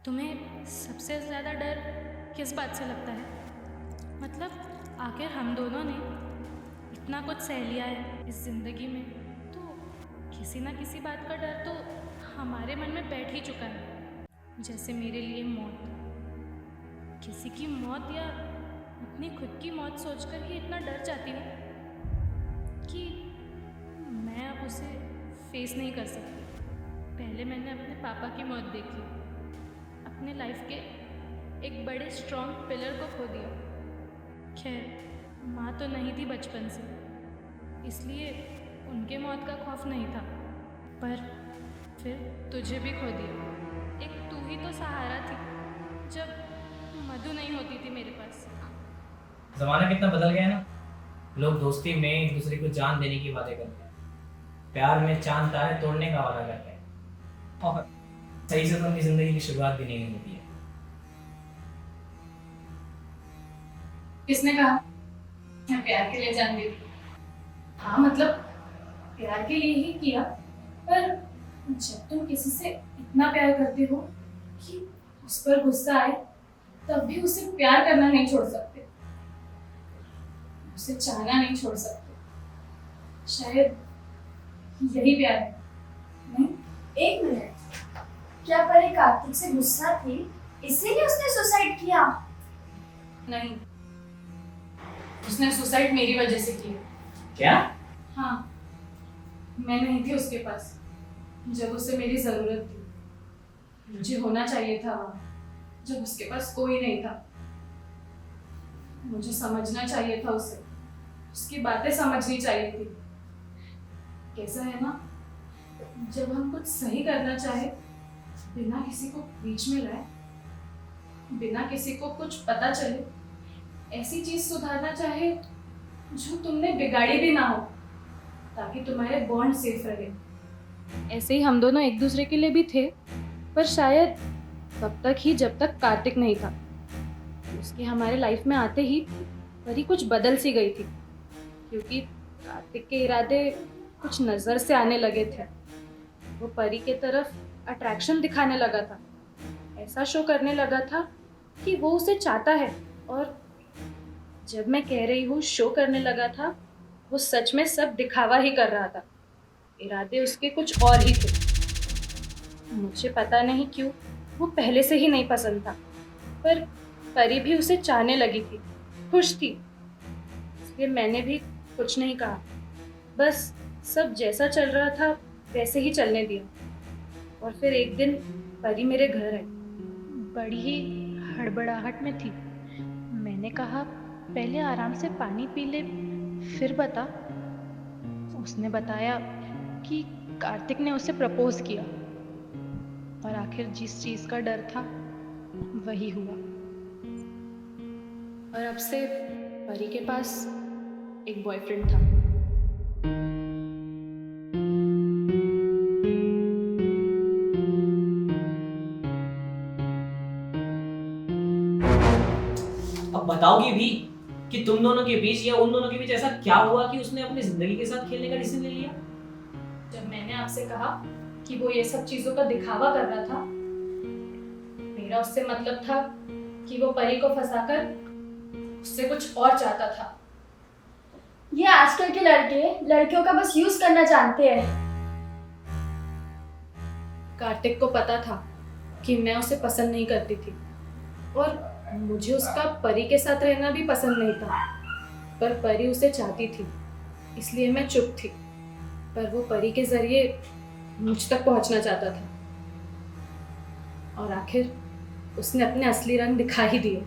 तुम्हें सबसे ज़्यादा डर किस बात से लगता है? मतलब आखिर हम दोनों ने इतना कुछ सह लिया है इस ज़िंदगी में, तो किसी ना किसी बात का डर तो हमारे मन में बैठ ही चुका है। जैसे मेरे लिए मौत, किसी की मौत या अपनी खुद की मौत सोचकर ही इतना डर जाती हूँ कि मैं अब उसे फेस नहीं कर सकती। पहले मैंने अपने पापा की मौत देखी, अपने लाइफ के एक बड़े स्ट्रॉन्ग पिलर को खो दिया। खैर माँ तो नहीं थी बचपन से, इसलिए उनके मौत का खौफ नहीं था, पर फिर तुझे भी खो दिया। एक तू ही तो सहारा थी जब मधु नहीं होती थी मेरे पास। जमाना कितना बदल गया है ना। लोग दोस्ती में एक दूसरे को जान देने की बातें करते हैं, प्यार में चांद तारे तोड़ने का वादा करते हैं, और सही से तो अपनी जिंदगी की शुरुआत भी नहीं होती है। किसने कहा मैं प्यार के लिए जान दी? हाँ मतलब प्यार के लिए ही किया, पर जब तुम किसी से इतना प्यार करते हो कि उस पर गुस्सा आए तब भी उसे प्यार करना नहीं छोड़ सकते, उसे चाहना नहीं छोड़ सकते। शायद यही प्यार है, नहीं? एक मिनट, क्या परी कार्तिक से गुस्सा थी इसीलिए उसने सुसाइड किया? नहीं, उसने सुसाइड मेरी वजह से किया। क्या? हाँ, मैं नहीं थी उसके पास जब उसे मेरी जरूरत थी। मुझे होना चाहिए था वहाँ जब उसके पास कोई नहीं था। मुझे समझना चाहिए था उसे, उसकी बातें समझनी चाहिए थी। कैसा है ना, जब हम कुछ सही करना चाहे, बिना किसी को बीच में लाए, बिना किसी को कुछ पता चले, ऐसी चीज सुधारना चाहे जो तुमने बिगाड़ी भी ना हो, ताकि तुम्हारे बॉन्ड सेफ रहे। ऐसे ही हम दोनों एक दूसरे के लिए भी थे, पर शायद तब तक ही जब तक कार्तिक नहीं था। उसके हमारे लाइफ में आते ही परी कुछ बदल सी गई थी, क्योंकि कार्तिक के इरादे कुछ नज़र से आने लगे थे। वो परी के तरफ अट्रैक्शन दिखाने लगा था, ऐसा शो करने लगा था कि वो उसे चाहता है। और जब मैं कह रही हूँ शो करने लगा था, वो सच में सब दिखावा ही कर रहा था। इरादे उसके कुछ और ही थे। मुझे पता नहीं क्यों वो पहले से ही नहीं पसंद था, पर परी भी उसे चाहने लगी थी, खुश थी। इसलिए मैंने भी कुछ नहीं कहा, बस सब जैसा चल रहा था वैसे ही चलने दिया। और फिर एक दिन परी मेरे घर आई, बड़ी ही हड़बड़ाहट में थी। मैंने कहा पहले आराम से पानी पी ले फिर बता। उसने बताया कि कार्तिक ने उसे प्रपोज किया, और आखिर जिस चीज़ का डर था वही हुआ। और अब से परी के पास एक बॉयफ्रेंड था। अब बताओगी भी कि तुम दोनों के बीच या उन दोनों के बीच ऐसा क्या हुआ कि उसने अपनी जिंदगी के साथ खेलने का डिसीजन ले लिया? जब मैंने आपसे कहा कि वो ये सब चीजों का दिखावा कर रहा था, मेरा उससे मतलब था कि वो परी को फंसाकर उससे कुछ और चाहता था। ये आजकल के लड़के लड़कियों का बस यूज करना जानते हैं। कार्तिक को पता था कि मैं उसे पसंद नहीं करती थी, और मुझे उसका परी के साथ रहना भी पसंद नहीं था, पर परी उसे चाहती थी, इसलिए मैं चुप थी। पर वो परी के जरिए मुझ तक पहुंचना चाहता था, और आखिर उसने अपने असली रंग दिखा ही दिए।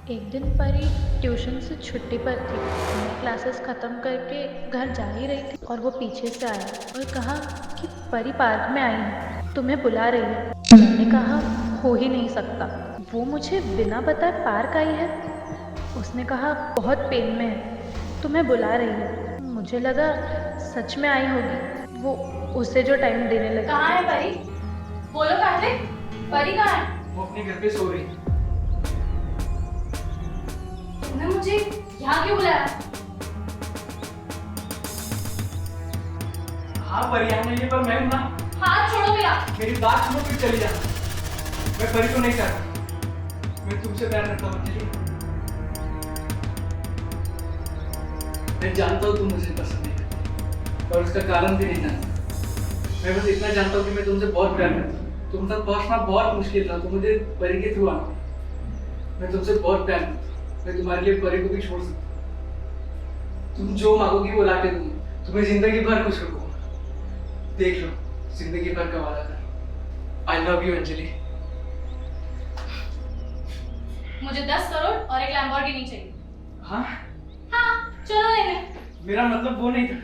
एक दिन परी ट्यूशन से छुट्टी पर थी। मैं क्लासेस ख़त्म करके घर जा ही रही थी और वो पीछे से आया और कहा कि परी पार्क में आई है, तुम्हें बुला रही है। मैंने कहा हो ही नहीं सकता, वो मुझे बिना बताए पार्क आई है। उसने कहा बहुत पेन में है, तुम्हें बुला रही है। मुझे लगा सच में आई होगी, वो उसे जो टाइम देने लगी। कहाँ है परी? बोलो कार्तिक, परी कहाँ है? वो अपने घर पे सो रही। तुमने मुझे यहाँ क्यों बुलाया? हाँ परी, यहाँ नहीं है, पर मैं हूँ ना। हाथ छोड़ो मेरा। मेरी बात सुनो फिर चली जाना। मैं परी को नहीं चाहता, मैं तुमसे प्यार करता हूँ अंजलि। मैं जानता हूँ तुम मुझे पसंद नहीं करती और उसका कारण भी नहीं जानता। मैं बस इतना जानता हूँ कि मैं तुमसे बहुत प्यार करता हूँ। तुम तक पहुँचना बहुत मुश्किल था, तो मुझे परी के थ्रू आना। मैं तुमसे बहुत प्यार करता हूँ, मैं तुम्हारे लिए परी को भी छोड़ सकता हूँ। तुम जो मांगोगी वो ला के दूंगा, तुम्हें जिंदगी भर खुश रखूंगा। देख लो, जिंदगी भर का वादा कर। आई लव यू अंजलि। मुझे 10 करोड़ और एक लैम्बोर्गिनी चाहिए। हाँ, हाँ, चलो लेने। मेरा मतलब वो नहीं था।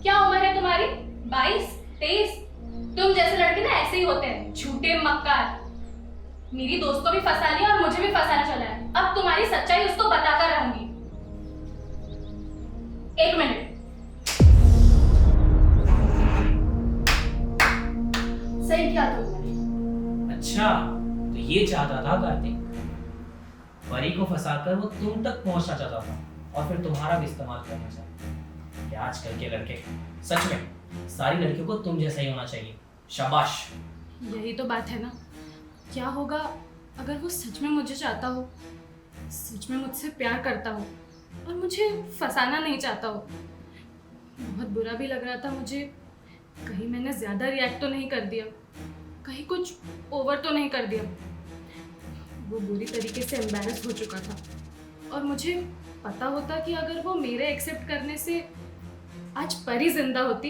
क्या उम्र है तुम्हारी? 22, 23? तुम जैसे लड़के ना ऐसे ही होते हैं, झूठे मक्कार। मेरी दोस्त को भी फंसा लिया और मुझे भी फंसाना चला है। अब तुम्हारी सच्चाई उसको बताकर रहूंगी। 1 मिनट। सही किया तुमने। अच्छा, तो ये चाहता था कार्तिक, परी को फंसाकर वो तुम तक पहुंचना चाहता था और फिर तुम्हारा भी इस्तेमाल करना चाहता। क्या आजकल के लड़के, सच में सारी लड़कियों को तुम जैसा ही होना चाहिए। शाबाश। यही तो बात है ना। क्या होगा अगर वो सच में मुझे चाहता हो, सच में मुझसे प्यार करता हो और मुझे फंसाना नहीं चाहता हो। बहुत बुरा भी लग रहा था मुझे, कहीं मैंने ज़्यादा रिएक्ट तो नहीं कर दिया, कहीं कुछ ओवर तो नहीं कर दिया। वो बुरी तरीके से एम्बैरस हो चुका था और मुझे पता होता कि अगर वो मेरे एक्सेप्ट करने से आज परी जिंदा होती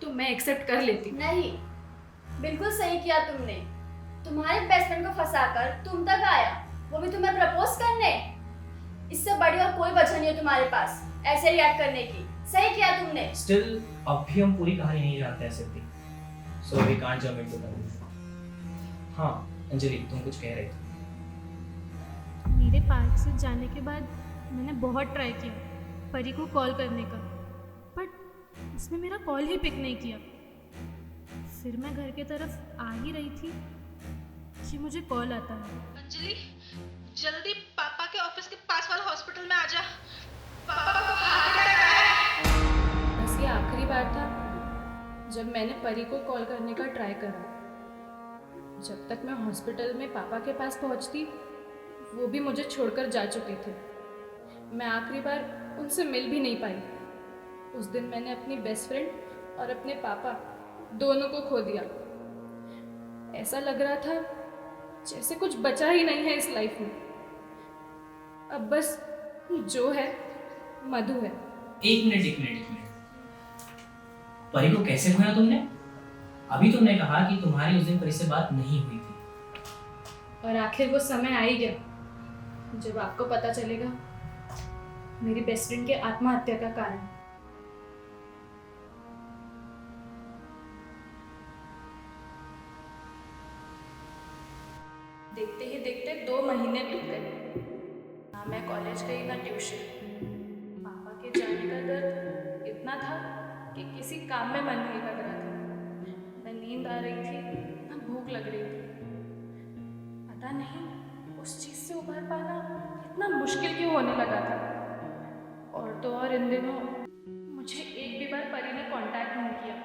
तो मैं एक्सेप्ट कर लेती। नहीं, बिल्कुल सही किया तुमने। तुम्हारे बेस्ट फ्रेंड को फंसाकर तुम तक आया, वो भी तुम्हें प्रपोज करने। इससे बड़ी और कोई वजह नहीं है तुम्हारे पास ऐसे रिएक्ट करने की। सही किया तुमने। स्टिल अब भी हम पूरी कहानी नहीं जानते हैं Siddhi, so we can't jump into the. हाँ अंजलि, तुम कुछ कह रहे थे। मेरे पार्क से जाने के बाद मैंने बहुत ट्राई किया परी को कॉल करने का, बट उसने मेरा कॉल ही पिक नहीं किया। फिर मैं घर के तरफ आ ही रही थी कि मुझे कॉल आता है। अंजलि, जल्दी पापा के ऑफिस के पास वाला हॉस्पिटल में आ जा। पापा को हार्ट अटैक आया है। बस ये आखिरी बार था जब मैंने परी को कॉल करने का ट्राई करा। जब तक मैं हॉस्पिटल में पापा के पास पहुंचती, वो भी मुझे छोड़कर जा चुके थे। मैं आखिरी बार उनसे मिल भी नहीं पाई। उस दिन मैंने अपनी बेस्ट फ्रेंड और अपने पापा दोनों को खो दिया। ऐसा लग रहा था जैसे कुछ बचा ही नहीं है इस लाइफ में। अब बस जो है मधु है। एक मिनट। परी को कैसे खोया तुमने? अभी तुमने कहा कि तुम्हारी उस दिन परी से बात नहीं हुई थी। और आखिर वो समय आ ही गया जब आपको पता चलेगा मेरी बेस्ट फ्रेंड के आत्महत्या का कारण। देखते ही देखते 2 महीने बीत गए। ना मैं कॉलेज गई ना ट्यूशन। पापा के जाने का दर्द इतना था कि किसी काम में मन नहीं लग रहा था। न नींद आ रही थी, न भूख लग रही थी। पता नहीं उस चीज़ से उभर पाना इतना मुश्किल क्यों होने लगा था। और तो और इन दिनों मुझे एक भी बार परी ने कांटेक्ट नहीं किया।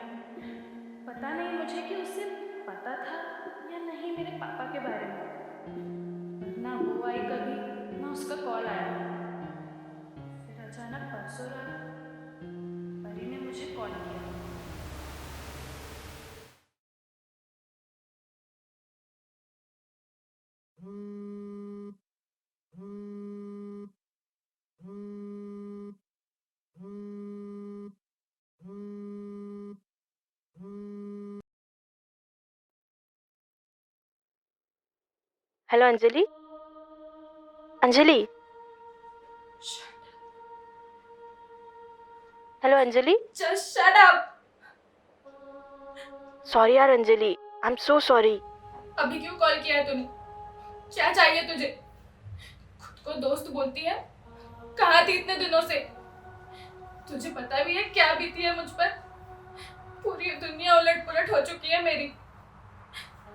पता नहीं मुझे कि उसे पता था या नहीं मेरे पापा के बारे में। ना वो आई कभी, ना उसका कॉल आया। फिर अचानक परसों रात परी ने मुझे कॉल किया। Hello Anjali. Anjali, hello Anjali. Just shut up! Sorry यार Anjali, I am so sorry. अभी क्यों कॉल किया है तूने? क्या चाहिए तुझे? खुद को दोस्त बोलती है? कहाँ थी इतने दिनों से? तुझे पता भी है क्या बीती है मुझ पर? पूरी दुनिया उलट पुलट हो चुकी है मेरी।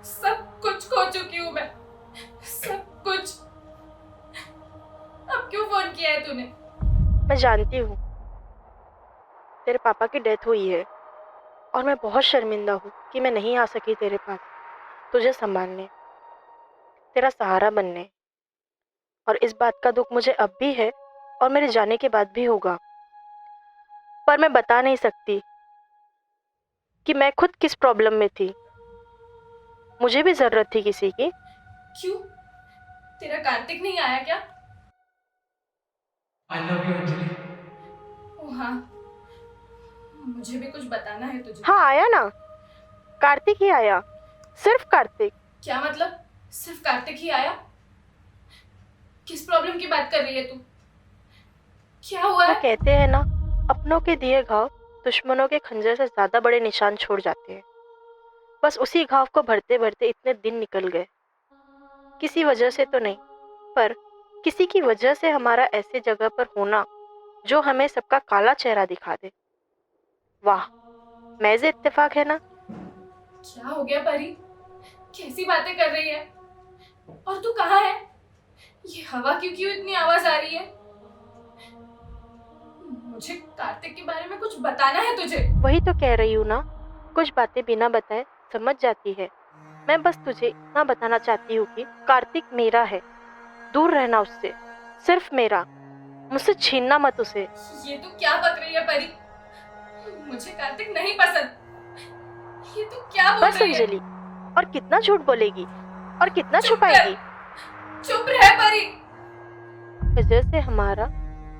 सब कुछ खो चुकी हूँ मैं, सब कुछ। अब क्यों फोन किया है तूने? मैं जानती हूँ तेरे पापा की डेथ हुई है और मैं बहुत शर्मिंदा हूँ कि मैं नहीं आ सकी तेरे पास। तुझे संभालने, तेरा सहारा बनने। और इस बात का दुख मुझे अब भी है और मेरे जाने के बाद भी होगा, पर मैं बता नहीं सकती कि मैं खुद किस प्रॉब्लम में थी। मुझे भी ज़रूरत थी किसी की। क्यों? तेरा कार्तिक नहीं आया क्या? I love you Anjali. ओ हाँ, मुझे भी कुछ बताना है तुझे। हाँ आया ना, कार्तिक ही आया, सिर्फ कार्तिक। क्या मतलब सिर्फ कार्तिक ही आया? किस प्रॉब्लम की बात कर रही है तू? क्या हुआ वो है? कहते हैं ना, अपनों के दिए घाव दुश्मनों के खंजर से ज्यादा बड़े निशान छोड़ जाते हैं। बस उसी घाव को भरते भरते इतने दिन निकल गए। किसी वजह से तो नहीं, पर किसी की वजह से हमारा ऐसे जगह पर होना जो हमें सबका काला चेहरा दिखा दे। वाह, महज़ इत्तेफाक है ना। क्या हो गया परी? कैसी बातें कर रही है? और तू कहाँ है? ये हवा क्यों क्यों इतनी आवाज आ रही है? मुझे कार्तिक के बारे में कुछ बताना है तुझे। वही तो कह रही हूँ ना, कुछ बातें बिना बताए समझ जाती है। मैं बस तुझे इतना बताना चाहती हूँ कि कार्तिक मेरा है, दूर रहना उससे, सिर्फ मेरा। मुझसे छीनना मत उसे। ये तू क्या बक रही है परी? मुझे कार्तिक नहीं पसंद। ये तू क्या बोल बस रही है? अंजलि, और कितना झूठ बोलेगी और कितना चुप छुपाएगी? चुप रह परी। वजह से हमारा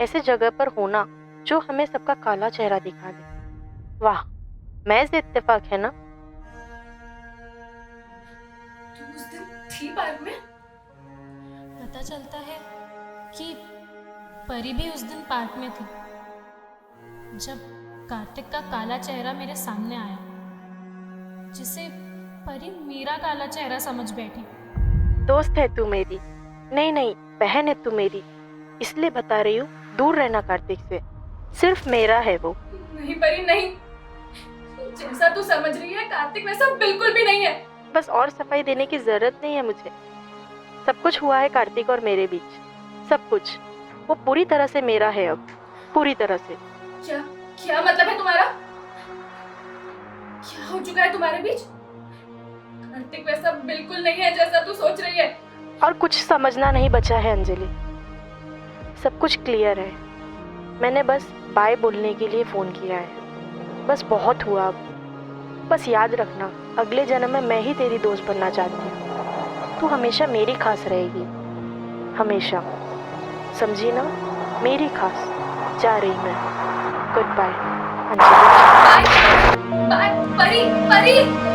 ऐसे जगह पर होना जो हमें सबका काला चेहरा दिखा दे। वाह, महज़ इत्तेफाक है ना। तू उस दिन थी पार्क में? पता चलता है कि परी भी उस दिन पार्क में थी जब कार्तिक का काला चेहरा मेरे सामने आया, जिसे परी मेरा काला चेहरा समझ बैठी। दोस्त है तू मेरी, नहीं बहन है तू मेरी, इसलिए बता रही हूँ, दूर रहना कार्तिक से, सिर्फ मेरा है वो। नहीं परी नहीं, जैसा तू समझ रही है कार्तिक वैसा बिल्कुल भी नहीं है। बस और सफाई देने की जरूरत नहीं है मुझे। सब कुछ हुआ है कार्तिक और मेरे बीच, सब कुछ। वो पूरी तरह से मेरा है अब, पूरी तरह से। क्या क्या मतलब है तुम्हारा? क्या हो चुका है तुम्हारे बीच? कार्तिक वैसा बिल्कुल नहीं है जैसा तू सोच रही है। और कुछ समझना नहीं बचा है अंजलि, सब कुछ क्लियर है। मैंने बस बाय बोलने के लिए फ़ोन किया है, बस बहुत हुआ अब। बस याद रखना, अगले जन्म में मैं ही तेरी दोस्त बनना चाहती हूँ। तू हमेशा मेरी खास रहेगी, हमेशा, समझी ना, मेरी खास। जा रही मैं, good bye Anjali. Bye bye Pari परी।